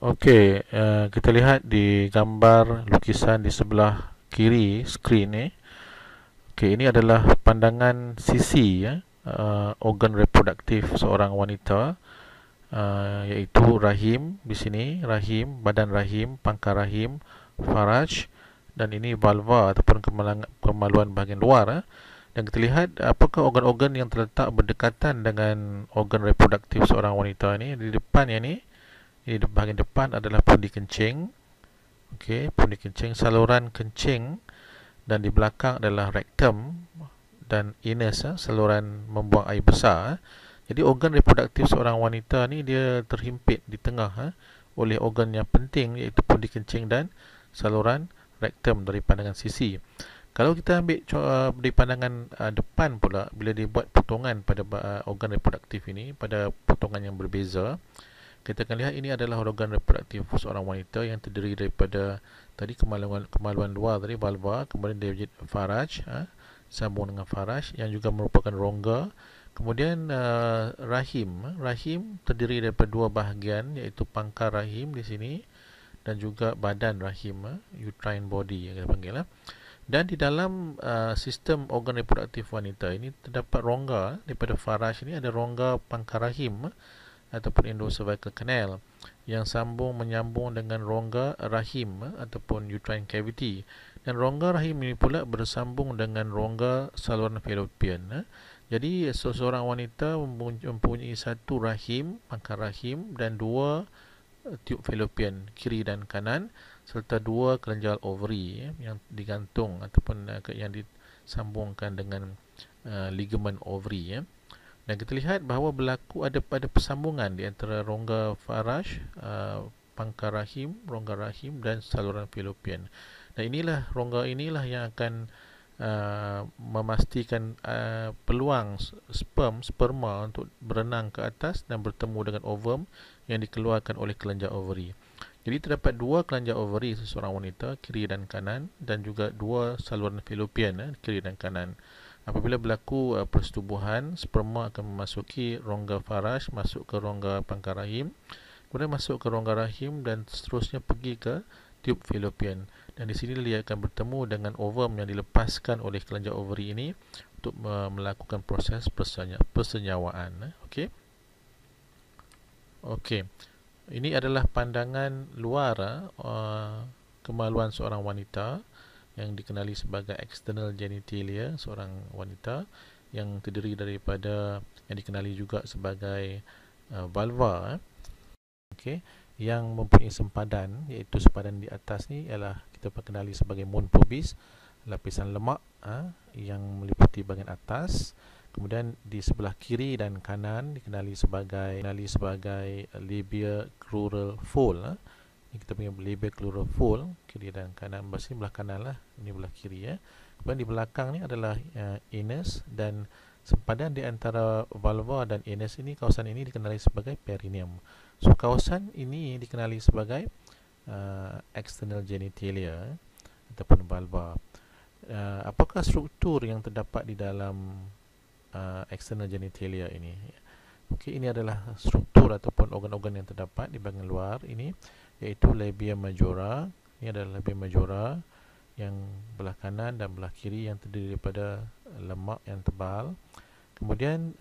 Okey, kita lihat di gambar lukisan di sebelah kiri skrin ni. Okey, ini adalah pandangan sisi ya, organ reproduktif seorang wanita, iaitu rahim di sini, rahim, badan rahim, pangkal rahim, faraj, dan ini vulva ataupun kemaluan bahagian luar. Dan kita lihat apakah organ-organ yang terletak berdekatan dengan organ reproduktif seorang wanita ini. Di depannya ni, di bahagian depan adalah pundi kencing. Okey, pundi kencing, saluran kencing, dan di belakang adalah rektum dan anus, saluran membuang air besar. Jadi organ reproduktif seorang wanita ni dia terhimpit di tengah oleh organ yang penting, iaitu pundi kencing dan saluran rektum dari pandangan sisi. Kalau kita ambil dari pandangan depan pula, bila dibuat potongan pada organ reproduktif ini pada potongan yang berbeza, kita akan lihat ini adalah organ reproduktif seorang wanita yang terdiri daripada tadi kemaluan luar tadi, vulva, kemudian dia faraj, sambung dengan faraj yang juga merupakan rongga. Kemudian rahim terdiri daripada dua bahagian, iaitu pangkal rahim di sini dan juga badan rahim, uterine body yang kita panggil. Dan di dalam sistem organ reproduktif wanita ini terdapat rongga. Daripada faraj ini ada rongga pangkal rahim ataupun endocervical canal yang menyambung dengan rongga rahim ataupun uterine cavity, dan rongga rahim ini pula bersambung dengan rongga saluran fallopian. Jadi seseorang wanita mempunyai satu rahim, pangkal rahim, dan dua tiub fallopian kiri dan kanan, serta dua kelenjar ovary yang digantung ataupun yang disambungkan dengan ligamen ovary. Dan kita lihat bahawa berlaku ada persambungan di antara rongga faraj, pangkal rahim, rongga rahim dan saluran fallopian. Dan rongga inilah yang akan memastikan peluang sperma untuk berenang ke atas dan bertemu dengan ovum yang dikeluarkan oleh kelenjar ovary. Jadi terdapat dua kelenjar ovary seseorang wanita, kiri dan kanan, dan juga dua saluran fallopian, kiri dan kanan. Apabila berlaku persetubuhan, sperma akan memasuki rongga faraj, masuk ke rongga pangkal rahim, kemudian masuk ke rongga rahim dan seterusnya pergi ke tiub fallopian. Dan di sini dia akan bertemu dengan ovum yang dilepaskan oleh kelenjar ovary ini untuk melakukan proses persenyawaan. Okey. Okey. Ini adalah pandangan luar kemaluan seorang wanita yang dikenali sebagai external genitalia seorang wanita, yang terdiri daripada yang dikenali juga sebagai vulva. Okey, yang mempunyai sempadan, iaitu sempadan di atas ni ialah kita kenali sebagai mons pubis, lapisan lemak yang meliputi bahagian atas. Kemudian di sebelah kiri dan kanan dikenali sebagai labia crural fold. Ini kita punya labia crural fold, kiri dan kanan. Maksudnya belah kanan lah, ini belah kiri. Kemudian di belakang ni adalah anus, dan sempadan di antara vulva dan anus ini, kawasan ini dikenali sebagai perineum. So kawasan ini dikenali sebagai external genitalia ataupun vulva. Apakah struktur yang terdapat di dalam external genitalia ini? Okey, ini adalah struktur ataupun organ-organ yang terdapat di bahagian luar ini, iaitu labia majora. Ini adalah labia majora yang belah kanan dan belah kiri yang terdiri daripada lemak yang tebal. Kemudian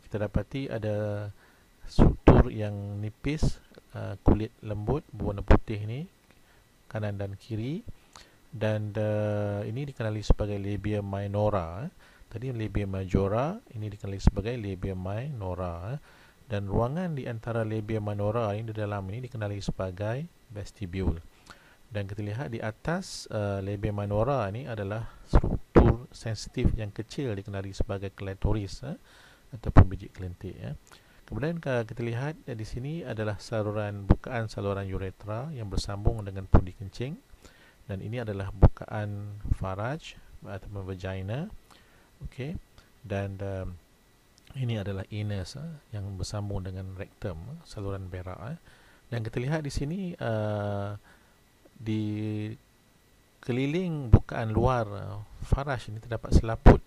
kita dapati ada struktur yang nipis, kulit lembut berwarna putih ni, kanan dan kiri. Dan ini dikenali sebagai labia minora. Tadi labia majora, ini dikenali sebagai labia minora. Dan ruangan di antara labia minora ini di dalam ini dikenali sebagai vestibule. Dan kita lihat di atas labia minora ini adalah struktur sensitif yang kecil dikenali sebagai klitoris ataupun biji kelentik. Kemudian kita lihat di sini adalah bukaan saluran uretra yang bersambung dengan pundi kencing, dan ini adalah bukaan faraj ataupun vagina. Okey, dan ini adalah anus yang bersambung dengan rektum, saluran berak. Dan kita lihat di sini di keliling bukaan luar faraj ini terdapat selaput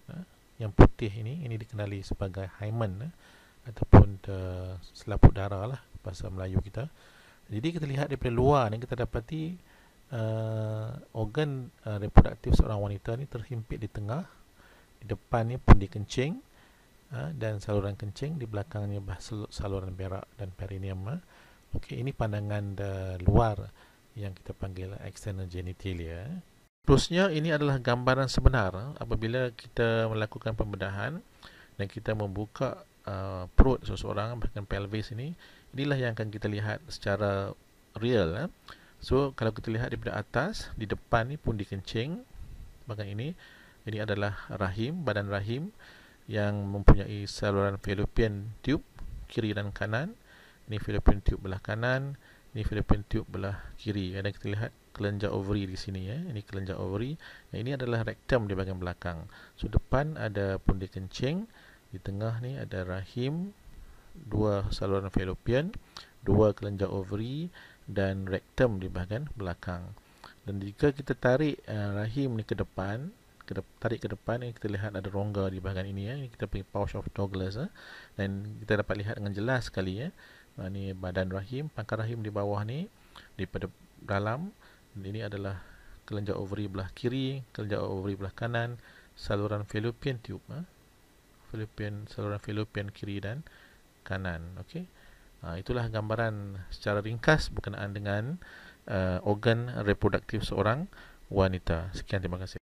yang putih ini dikenali sebagai hymen ataupun selaput darah lah bahasa Melayu kita. Jadi kita lihat daripada luar ni, kita dapati organ reproduktif seorang wanita ni terhimpit di tengah, di depan ni pundi kencing, dan saluran kencing, di belakangnya saluran berak dan perineum. Okey, ini pandangan luar yang kita panggil external genitalia. Terusnya, ini adalah gambaran sebenar apabila kita melakukan pembedahan dan kita membuka perut seseorang, bahkan pelvis ini. Inilah yang akan kita lihat secara real. So, kalau kita lihat daripada atas, di depan ni pundi kencing, bahkan ini adalah rahim, badan rahim yang mempunyai saluran fallopian tube kiri dan kanan. Ini fallopian tube belah kanan, ini fallopian tube belah kiri. Dan kita lihat kelenjar ovary di sini, ini kelenjar ovary. Yang ini adalah rektum di bahagian belakang. So, depan ada pundi kencing, di tengah ni ada rahim, dua saluran fallopian, dua kelenjar ovary dan rektum di bahagian belakang. Dan jika kita tarik rahim ni ke depan, tarik ke depan, kita lihat ada rongga di bahagian ini, ini kita panggil pouch of Douglas, dan kita dapat lihat dengan jelas sekali ini badan rahim, pangkal rahim di bawah ni daripada dalam. Ini adalah kelenjar ovary belah kiri, kelenjar ovary belah kanan, saluran fallopian tube, saluran fallopian kiri dan kanan. Okey. Itulah gambaran secara ringkas berkenaan dengan organ reproduktif seorang wanita. Sekian, terima kasih.